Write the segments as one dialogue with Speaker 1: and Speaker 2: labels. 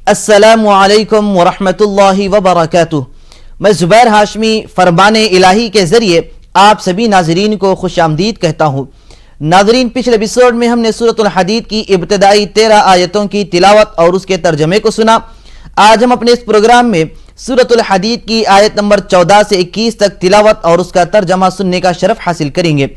Speaker 1: السلام علیکم ورحمۃ اللہ وبرکاتہ۔ میں زبیر ہاشمی فرمان الہی کے ذریعے آپ سبھی ناظرین کو خوش آمدید کہتا ہوں۔ ناظرین، پچھلے ایپیسوڈ میں ہم نے سورۃ الحدید کی ابتدائی 13 آیتوں کی تلاوت اور اس کے ترجمے کو سنا۔ آج ہم اپنے اس پروگرام میں سورۃ الحدید کی آیت نمبر 14 سے 21 تک تلاوت اور اس کا ترجمہ سننے کا شرف حاصل کریں گے۔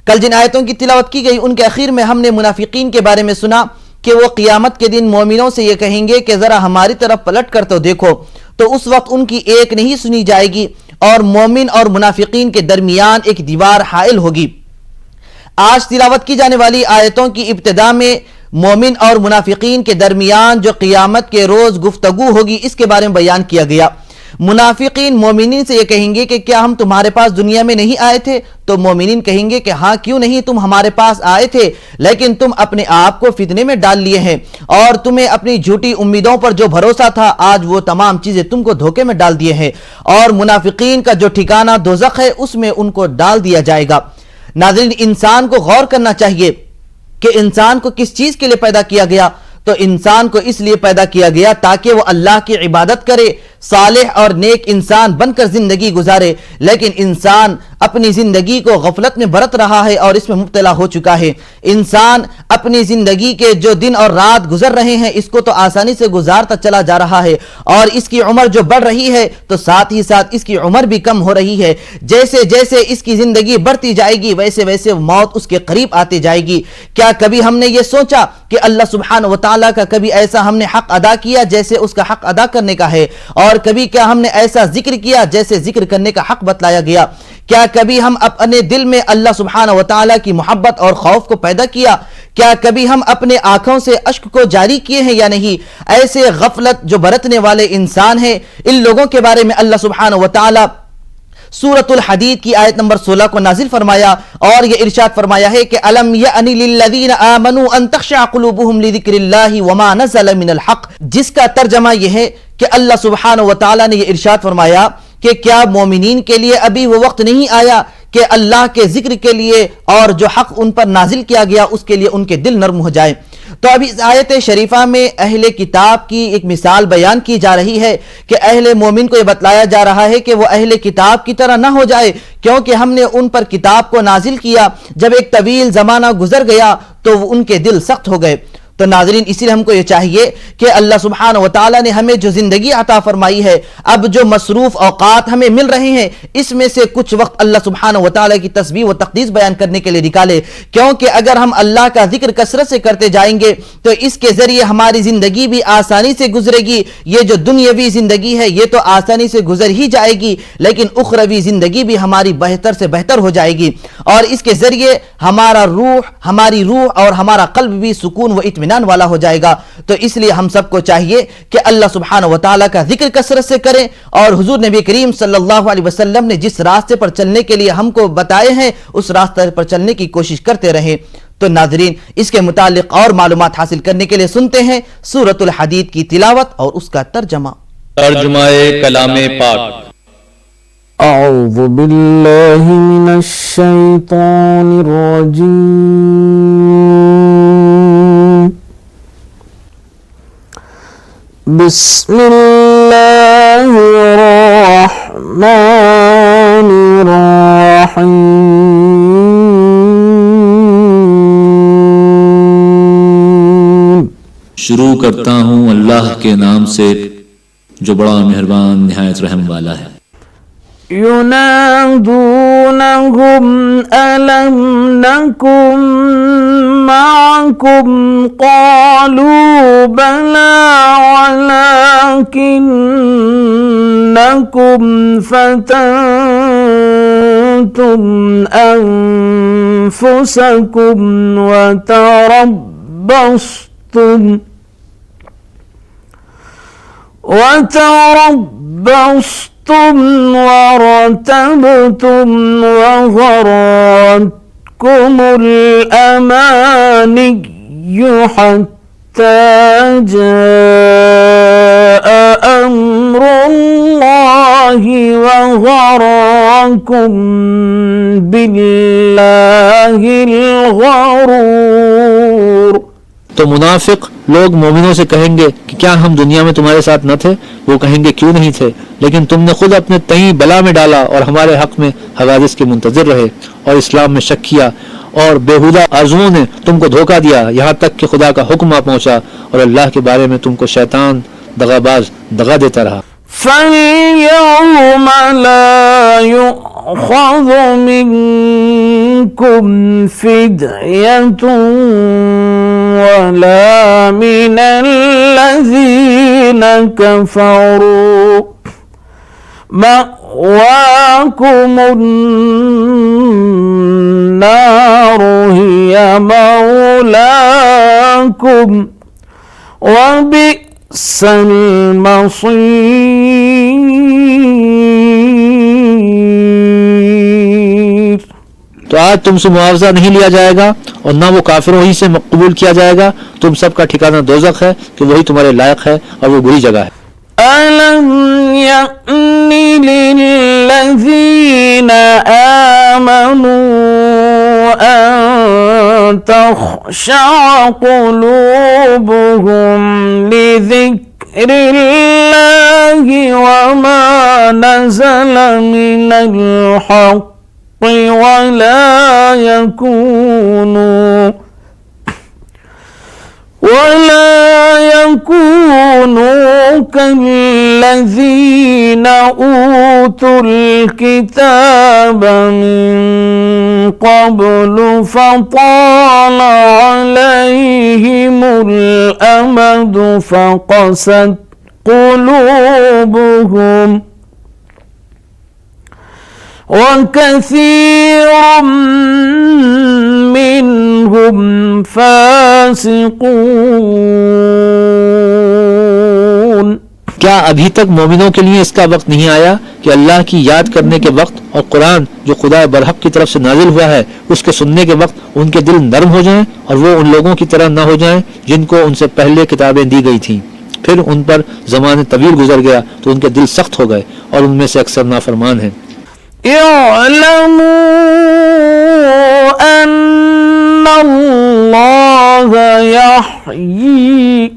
Speaker 1: کل جن آیتوں کی تلاوت کی گئی ان کے اخیر میں ہم نے منافقین کے بارے میں سنا کہ وہ قیامت کے دن مومنوں سے یہ کہیں گے کہ ذرا ہماری طرف پلٹ کر تو دیکھو، تو اس وقت ان کی ایک نہیں سنی جائے گی اور مومن اور منافقین کے درمیان ایک دیوار حائل ہوگی۔ آج تلاوت کی جانے والی آیتوں کی ابتدا میں مومن اور منافقین کے درمیان جو قیامت کے روز گفتگو ہوگی اس کے بارے میں بیان کیا گیا۔ منافقین مومنین سے یہ کہیں گے کہ کیا ہم تمہارے پاس دنیا میں نہیں آئے تھے؟ تو مومنین کہیں گے کہ ہاں کیوں نہیں، تم ہمارے پاس آئے تھے، لیکن تم اپنے آپ کو فتنے میں ڈال لیے ہیں اور تمہیں اپنی جھوٹی امیدوں پر جو بھروسہ تھا آج وہ تمام چیزیں تم کو دھوکے میں ڈال دیے ہیں، اور منافقین کا جو ٹھکانہ دوزخ ہے اس میں ان کو ڈال دیا جائے گا۔ ناظرین، انسان کو غور کرنا چاہیے کہ انسان کو کس چیز کے لیے پیدا کیا گیا۔ تو انسان کو اس لیے پیدا کیا گیا تاکہ وہ اللہ کی عبادت کرے، صالح اور نیک انسان بن کر زندگی گزارے، لیکن انسان اپنی زندگی کو غفلت میں برت رہا ہے اور اس میں مبتلا ہو چکا ہے۔ انسان اپنی زندگی کے جو دن اور رات گزر رہے ہیں اس کو تو آسانی سے گزارتا چلا جا رہا ہے، اور اس کی عمر جو بڑھ رہی ہے تو ساتھ ہی ساتھ اس کی عمر بھی کم ہو رہی ہے۔ جیسے جیسے اس کی زندگی بڑھتی جائے گی ویسے ویسے موت اس کے قریب آتی جائے گی۔ کیا کبھی ہم نے یہ سوچا کہ اللہ سبحانہ وتعالیٰ کا کبھی ایسا ہم نے حق ادا کیا جیسے اس کا حق ادا کرنے کا ہے؟ اور کبھی کیا ہم نے ایسا ذکر کیا جیسے ذکر کرنے کا حق بتلایا گیا؟ کیا کبھی ہم اپنے دل میں اللہ سبحانہ وتعالیٰ کی محبت اور خوف کو پیدا کیا؟ کیا کبھی ہم اپنے آنکھوں سے اشک کو جاری کیے ہیں یا نہیں؟ ایسے غفلت جو برتنے والے انسان ہیں ان لوگوں کے بارے میں اللہ سبحانہ وتعالیٰ سورۃ الحدید کی آیت نمبر 16 کو نازل فرمایا اور یہ ارشاد فرمایا ہے کہ الم یأن للذین آمنوا ان تخشع قلوبهم لذکر اللہ وما نزل من الحق، جس کا ترجمہ یہ ہے کہ اللہ سبحانہ وتعالی نے یہ ارشاد فرمایا کہ کیا مومنین کے لیے ابھی وہ وقت نہیں آیا کہ اللہ کے ذکر کے لیے اور جو حق ان پر نازل کیا گیا اس کے لیے ان کے دل نرم ہو جائیں۔ تو ابھی اس آیت شریفہ میں اہل کتاب کی ایک مثال بیان کی جا رہی ہے کہ اہل مومن کو یہ بتلایا جا رہا ہے کہ وہ اہل کتاب کی طرح نہ ہو جائے، کیونکہ ہم نے ان پر کتاب کو نازل کیا، جب ایک طویل زمانہ گزر گیا تو ان کے دل سخت ہو گئے۔ تو ناظرین، اسی لیے ہم کو یہ چاہیے کہ اللہ سبحانہ وتعالی نے ہمیں جو زندگی عطا فرمائی ہے، اب جو مصروف اوقات ہمیں مل رہے ہیں اس میں سے کچھ وقت اللہ سبحانہ وتعالی کی تسبیح و تقدیس بیان کرنے کے لیے نکالے، کیونکہ اگر ہم اللہ کا ذکر کثرت سے کرتے جائیں گے تو اس کے ذریعے ہماری زندگی بھی آسانی سے گزرے گی۔ یہ جو دنیاوی زندگی ہے یہ تو آسانی سے گزر ہی جائے گی، لیکن اخروی زندگی بھی ہماری بہتر سے بہتر ہو جائے گی، اور اس کے ذریعے ہماری روح اور ہمارا قلب بھی سکون و اطمینان والا ہو جائے گا۔ تو اس لیے ہم سب کو چاہیے کہ اللہ سبحانہ وتعالی کا ذکر کثرت سے کریں، اور حضور نبی کریم صلی اللہ علیہ وسلم نے جس راستے پر چلنے کے لیے ہم کو بتائے ہیں اس راستے پر چلنے کی کوشش کرتے رہیں۔ تو ناظرین، اس کے متعلق اور معلومات حاصل کرنے کے لیے سنتے ہیں سورۃ الحدید کی تلاوت اور اس کا ترجمہ۔
Speaker 2: ترجمہ کلام پاک۔
Speaker 3: اعوذ باللہ من الشیطان الرجیم، بسم اللہ الرحمن الرحیم۔
Speaker 2: شروع کرتا ہوں اللہ کے نام سے جو بڑا مہربان نہایت رحم والا ہے۔
Speaker 3: ينادونهم ألم نكن معكم قالوا بلى ولكنكم فتنتم أنفسكم وتربصتم ورتبتم وغرتكم الأماني حتى جاء أمر الله وغركم بالله الغرور۔
Speaker 4: تو منافق لوگ مومنوں سے کہیں گے کہ
Speaker 2: कि क्या हम दुनिया में तुम्हारे साथ न थे? वो कहेंगे क्यों नहीं थे, लेकिन तुमने खुद अपने तई बला में डाला और हमारे हक में हवादिस के मुंतजिर रहे और इस्लाम में शक किया और बेहुदा आरजुओं ने तुमको धोखा दिया, यहाँ तक कि खुदा का हुक्म आ पहुंचा और अल्लाह के बारे में तुमको शैतान दगाबाज दगा देता रहा।
Speaker 3: فَالْيَوْمَ لَا يُؤْخَذُ مِنْكُمْ فِدْيَةٌ وَلَا مِنَ الَّذِينَ كَفَرُوا مَأْوَاكُمُ النَّارُ هِيَ مَوْلَاكُمْ وَبِئْسَ الْمَصِيرُ।
Speaker 2: तो आज तुमसे मुआवजा नहीं लिया जाएगा और ना वो काफिरों ही से कबूल किया जाएगा। तुम सबका ठिकाना दोज़ख है कि वही तुम्हारे लायक है और वो बुरी जगह है।
Speaker 3: أَلَمْ يَأْنِ لِلَّذِينَ آمَنُوا أَن تَخْشَعَ قُلُوبُهُمْ لِذِكْرِ اللَّهِ وَمَا نَزَلَ مِنَ الْحَقِّ ولا يكونوا كالذين أوتوا الكتاب من قبل فطال عليهم الأمد فقست قلوبهم وكثير منهم فاسقون।
Speaker 2: क्या अभी तक मोमिनों के लिए इसका वक्त नहीं आया कि अल्लाह की याद करने के वक्त और कुरान जो खुदा बरहक की तरफ से नाजिल हुआ है उसके सुनने के वक्त उनके दिल नरम हो जाएं और वो उन लोगों की तरह न हो जाएं जिनको उनसे पहले किताबें दी गई थीं, फिर उन पर ज़माने तवील गुजर गया तो उनके दिल सख्त हो गए और उनमें से अक्सर नाफरमान हैं।
Speaker 3: اعلموا أن الله يحيي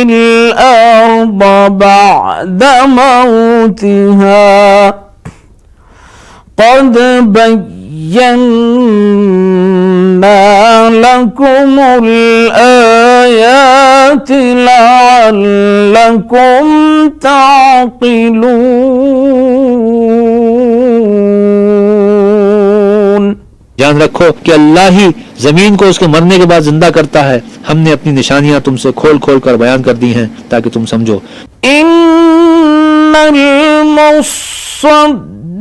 Speaker 3: الأرض بعد موتها قد بينا لكم الآيات لعلكم تعقلون।
Speaker 2: जान रखो कि अल्लाह ही जमीन को उसके मरने के बाद जिंदा करता है। हमने अपनी निशानियां तुमसे खोल खोल कर बयान कर दी हैं ताकि तुम समझो।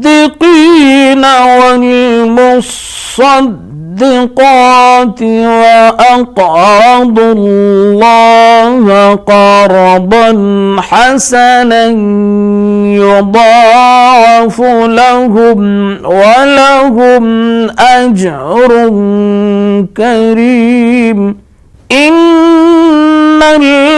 Speaker 3: الصديقين والمصدقات وأقرضوا الله قرضا حسنا يضاعف لهم ولهم أجر كريم। إن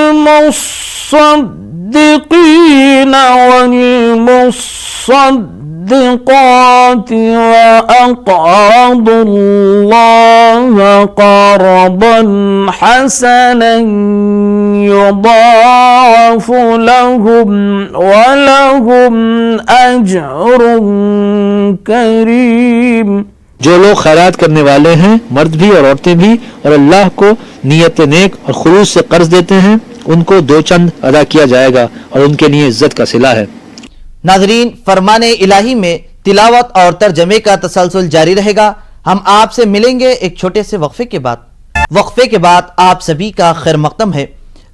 Speaker 3: المصدقين والمصدقات وأقرضوا الله قرضا حسنا يضاعف لهم ولهم أجر كريم।
Speaker 2: जो लोग खैरात करने वाले हैं, मर्द भी और औरतें भी, और अल्लाह को नियत नेक और खुलूस से कर्ज देते हैं, उनको दो चंद अदा किया जाएगा और उनके लिए इज्जत का सिला है।
Speaker 1: नाज़रीन, फरमाने इलाही में तिलावत और तर्जमे का तसलसल जारी रहेगा। हम आपसे मिलेंगे एक छोटे से वक्फे के बाद। वक्फे के बाद आप सभी का खैर मक़दम है।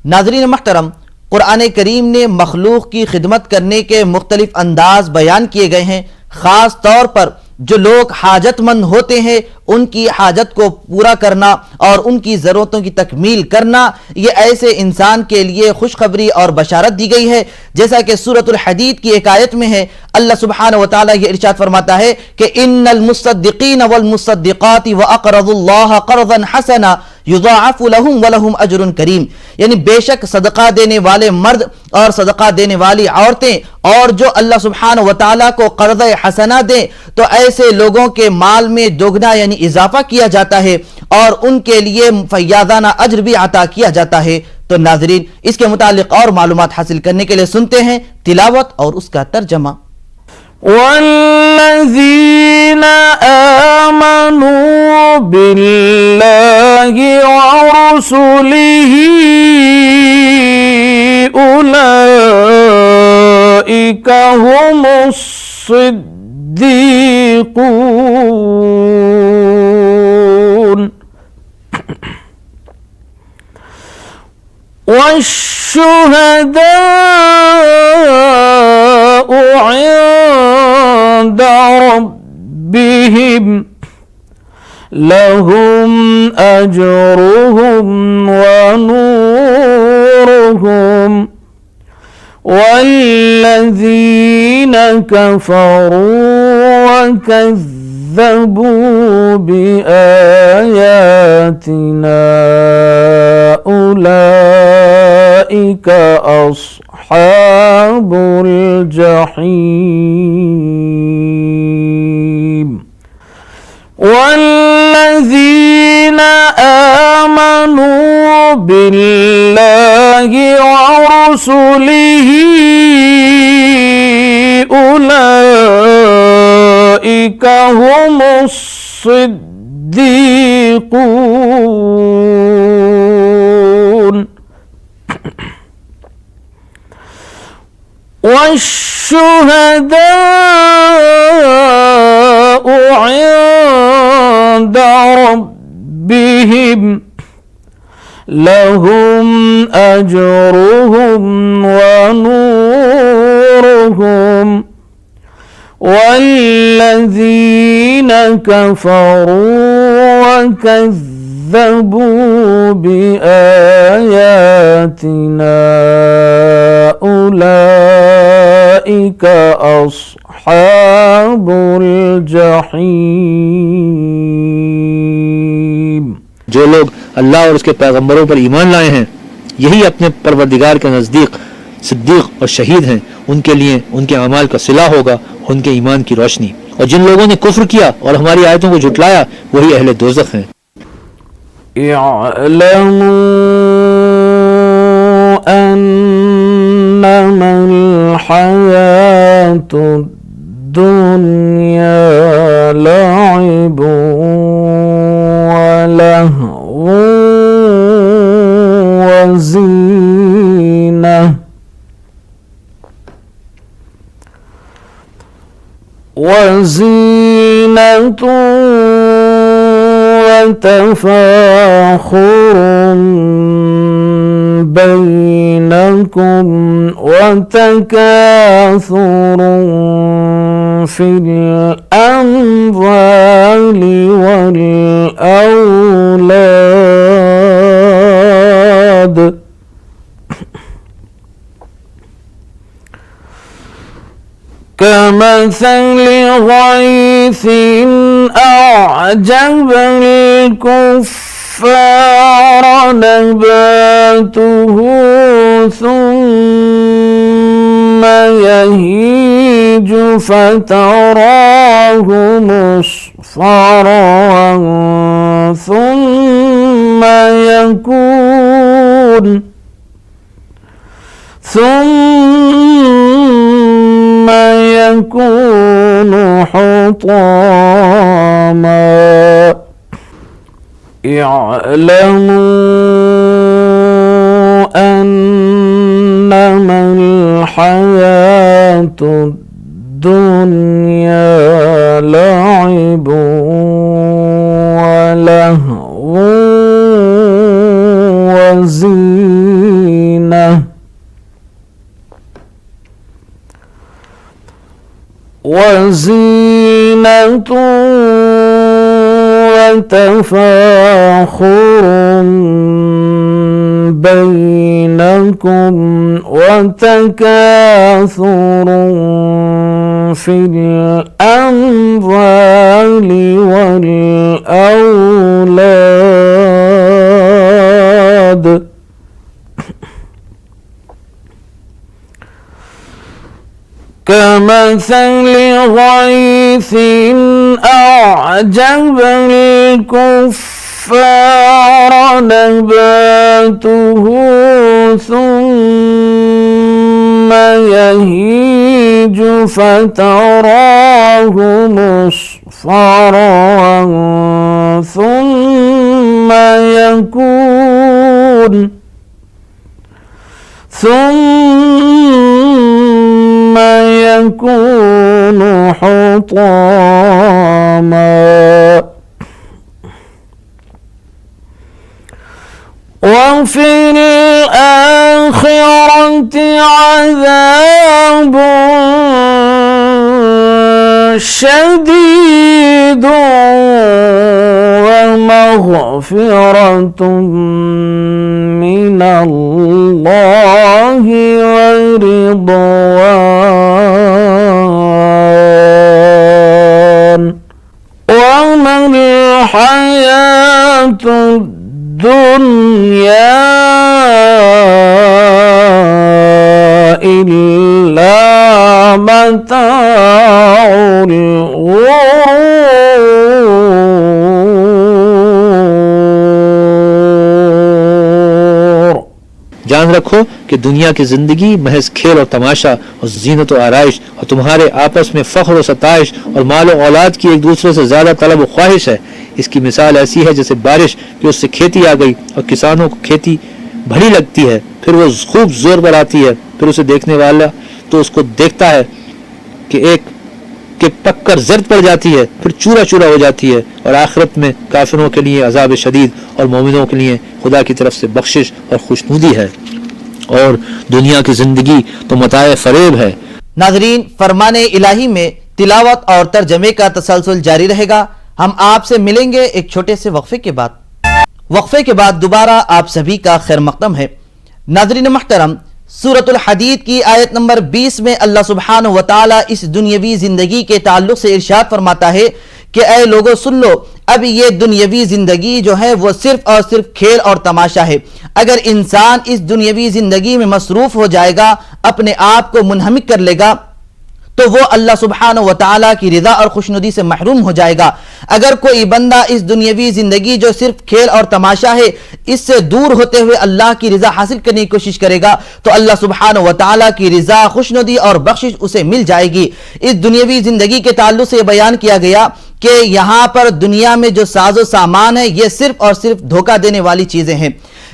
Speaker 1: नाज़रीन महतरम, कुरान करीम ने मखलूक की खिदमत करने के मुख्तलिफ अंदाज बयान किए गए हैं। ख़ास तौर पर जो लोग हाजतमंद होते हैं उनकी हाजत को पूरा करना और उनकी ज़रूरतों की तकमील करना, ये ऐसे इंसान के लिए खुशखबरी और बशारत दी गई है। जैसा कि सूरतुल हदीद की एक आयत में है, अल्लाह सुब्हानहु व तआला ये इरशाद फरमाता है कि इन्नल मुसद्दिकीन वल मुसद्दिकात व अक़रदुल्लाह क़र्ज़न हसना युदाअफ़ु लहुम व लहुम अजरुन करीम, यानी बेशक सदका देने वाले मर्द और सदका देने वाली औरतें और जो अल्लाह सुब्हानहू व तआला को कर्ज़ हसना दें तो ऐसे लोगों के माल में दोगुना यानी इजाफा किया जाता है और उनके लिए फैयादाना अज्र भी अता किया जाता है। तो नाज़रीन, इसके मुतालिक और मालूमात हासिल करने के लिए सुनते हैं तिलावत और उसका तर्जमा।
Speaker 3: वल्लज़ीना आमनू बिल्लाहि व रसूलिही उलाइका हुमुस सिद्दीक़ून वश्शुहदाउ इंद रब्बिहिम लहुम अजरुहुम व नूरुहुम वल्लज़ीन कफ़रू वकज़्ज़बू बिआयातिना उलाइका अस्हाबुल जहीम। वल्लज़ीन आमनू बिल्लाहि व रसूलिही उलाइका हुमुस सिद्दीक़ून वश्शुहदाउ इंद रब्बिहिम लहुम अजरुहुम व नूरुहुम वल्लज़ीन कफ़रू वकज़्ज़बू बिआयातिना उलाइका अस्हाबुल जहीम।
Speaker 2: जो लोग अल्लाह और उसके पैगंबरों पर ईमान लाए हैं यही अपने परवरदिगार के नज़दीक सिद्दीक और शहीद हैं। उनके लिए उनके अमाल का सिला होगा उनके ईमान की रोशनी। और जिन लोगों ने कुफ्र किया और हमारी आयतों को झुटलाया वही अहले दोज़ख हैं।
Speaker 3: इअलमू अन्नमल हयातुद दुनिया लइबुन व लहवुन व ज़ीनह وزينة وتفاخر بينكم وتكاثر في الأموال والأولاد كمثل غيث أعجب الكفار نباته ثم يهيج فتراه مصفرا ثم يكون حطاما اعلموا أنما الحياة الدنيا لعب ولهو وزينة وتفاخر بينكم وتكاثر في الأموال والأولاد كمثل غيث أعجب الكفار نباته ثم يهيج فتراه مصفرا ثم يكون حطاما وفي الآخرة عذاب شديد ومغفرة من الله ورضوان وما الحياة الدنيا إلا متاع الغرور.
Speaker 2: جان رکھو کہ دنیا کی زندگی محض کھیل اور تماشا اور زینت و آرائش اور تمہارے آپس میں فخر و ستائش اور مال و اولاد کی ایک دوسرے سے زیادہ طلب و خواہش ہے. اس کی مثال ایسی ہے جیسے بارش کہ اس سے کھیتی آ گئی اور کسانوں کو کھیتی بڑی لگتی ہے، پھر وہ خوب زور پر آتی ہے، پھر اسے دیکھنے والا تو اس کو دیکھتا ہے کہ پک کر زرد پڑ جاتی ہے، پھر چورا چورا ہو جاتی ہے. اور آخرت میں کافروں کے لیے عذاب شدید اور مومنوں کے لیے خدا کی طرف سے بخشش اور خوشنودی ہے. اور دنیا کی زندگی تو متاع فریب ہے.
Speaker 1: ناظرین، فرمان الہی میں تلاوت اور ترجمے کا تسلسل جاری رہے گا. ہم آپ سے ملیں گے ایک چھوٹے سے وقفے کے بعد. وقفے کے بعد دوبارہ آپ سبھی کا خیر مقدم ہے. ناظرین محترم، سورۃ الحدید کی آیت نمبر 20 میں اللہ سبحانہ و تعالی اس دنیاوی زندگی کے تعلق سے ارشاد فرماتا ہے کہ اے لوگو سن لو، اب یہ دنیاوی زندگی جو ہے وہ صرف اور صرف کھیل اور تماشا ہے. اگر انسان اس دنیاوی زندگی میں مصروف ہو جائے گا، اپنے آپ کو منہمک کر لے گا، تو وہ اللہ سبحانہ و تعالیٰ کی رضا اور خوشنودی سے محروم ہو جائے گا. اگر کوئی بندہ اس دنیاوی زندگی جو صرف کھیل اور تماشا ہے اس سے دور ہوتے ہوئے اللہ کی رضا حاصل کرنے کی کوشش کرے گا تو اللہ سبحانہ و تعالیٰ کی رضا، خوشنودی اور بخشش اسے مل جائے گی. اس دنیاوی زندگی کے تعلق سے یہ بیان کیا گیا کہ یہاں پر دنیا میں جو ساز و سامان ہے یہ صرف اور صرف دھوکہ دینے والی چیزیں ہیں.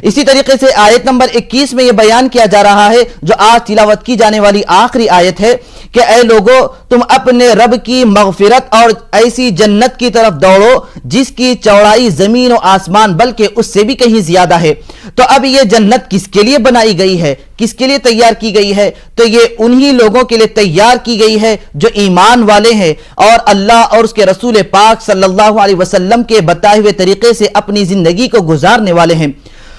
Speaker 1: اسی طریقے سے آیت نمبر 21 میں یہ بیان کیا جا رہا ہے جو آج تلاوت کی جانے والی آخری آیت ہے کہ اے لوگو تم اپنے رب کی مغفرت اور ایسی جنت کی طرف دوڑو جس کی چوڑائی زمین و آسمان بلکہ اس سے بھی کہیں زیادہ ہے. تو اب یہ جنت کس کے لیے بنائی گئی ہے، کس کے لیے تیار کی گئی ہے؟ تو یہ انہی لوگوں کے لیے تیار کی گئی ہے جو ایمان والے ہیں اور اللہ اور اس کے رسول پاک صلی اللہ علیہ وسلم کے بتائے ہوئے طریقے سے اپنی زندگی کو گزارنے والے ہیں.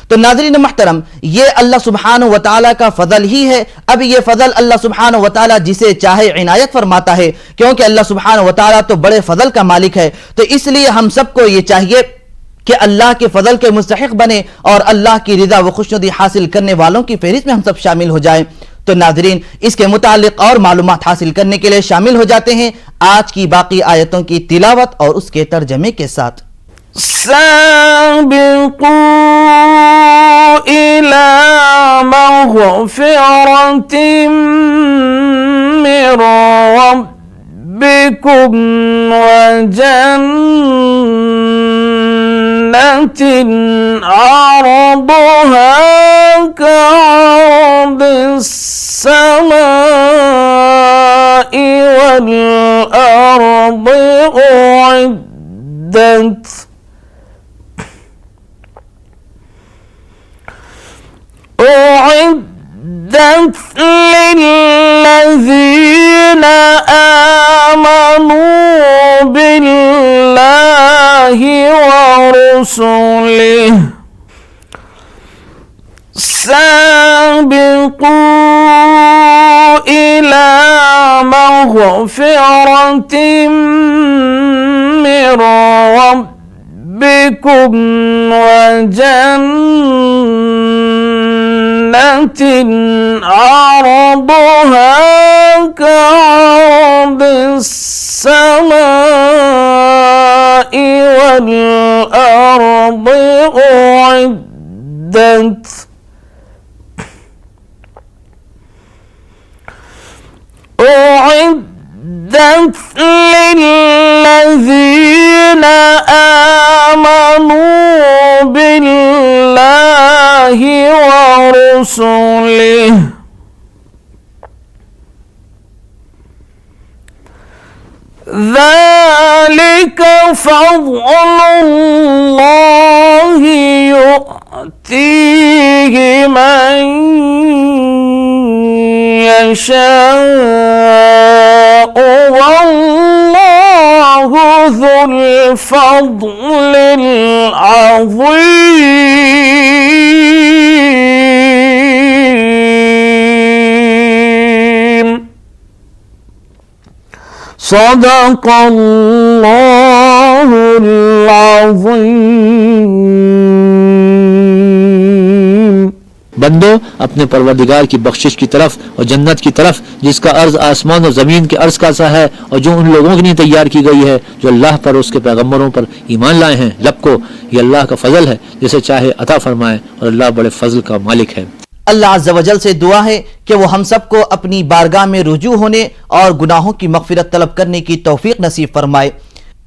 Speaker 1: تو ناظرین محترم، یہ اللہ سبحانہ و تعالیٰ کا فضل ہی ہے. اب یہ فضل اللہ سبحانہ و تعالیٰ جسے چاہے عنایت فرماتا ہے، کیونکہ اللہ سبحانہ و تعالیٰ تو بڑے فضل کا مالک ہے. تو اس لیے ہم سب کو یہ چاہیے کہ اللہ کے فضل کے مستحق بنے اور اللہ کی رضا و خوشنودی حاصل کرنے والوں کی فہرست میں ہم سب شامل ہو جائیں. تو ناظرین، اس کے متعلق اور معلومات حاصل کرنے کے لیے شامل ہو جاتے ہیں آج کی باقی آیتوں کی تلاوت اور اس کے ترجمے کے ساتھ.
Speaker 3: سابقوا إلى مغفرة من ربكم وجنة عرضها كعرض السماء والأرض أعدت للذين آمنوا بالله ورسله. سابقوا إلى مغفرة من ربكم وجنة جنة عرضها كعرض السماء والأرض أعدت للذين آمنوا بالله ورسله ذلك فضل الله يؤتيه من يشاء والله ذو الفضل العظيم صدق الله العظيم।
Speaker 2: बंदो, अपने परवरदिगार की बख्शिश की तरफ और जन्नत की तरफ जिसका अर्ज आसमान और ज़मीन के अर्ज का सा है और जो उन लोगों के लिए तैयार की गई है जो अल्लाह पर और उसके पैगम्बरों पर ईमान लाए हैं, लपको, ये अल्लाह का फजल है जिसे चाहे अता फरमाए और अल्लाह बड़े फजल का मालिक है।
Speaker 1: अल्लाह अज़्ज़ व जल से दुआ है कि वो हम सबको अपनी बारगाह में रुजू होने और गुनाहों की मग़फ़िरत तलब करने की तौफीक नसीब फरमाए।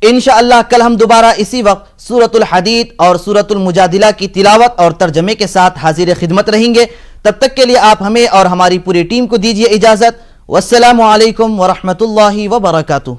Speaker 1: इंशाअल्लाह कल हम दोबारा इसी वक्त सूरतुल हदीद और सूरतुल मुजादिला की तिलावत और तर्जमे के साथ हाजिर खिदमत रहेंगे। तब तक के लिए आप हमें और हमारी पूरी टीम को दीजिए इजाज़त। वस्सलामु अलैकुम व रहमतुल्लाहि व बरकातुहू।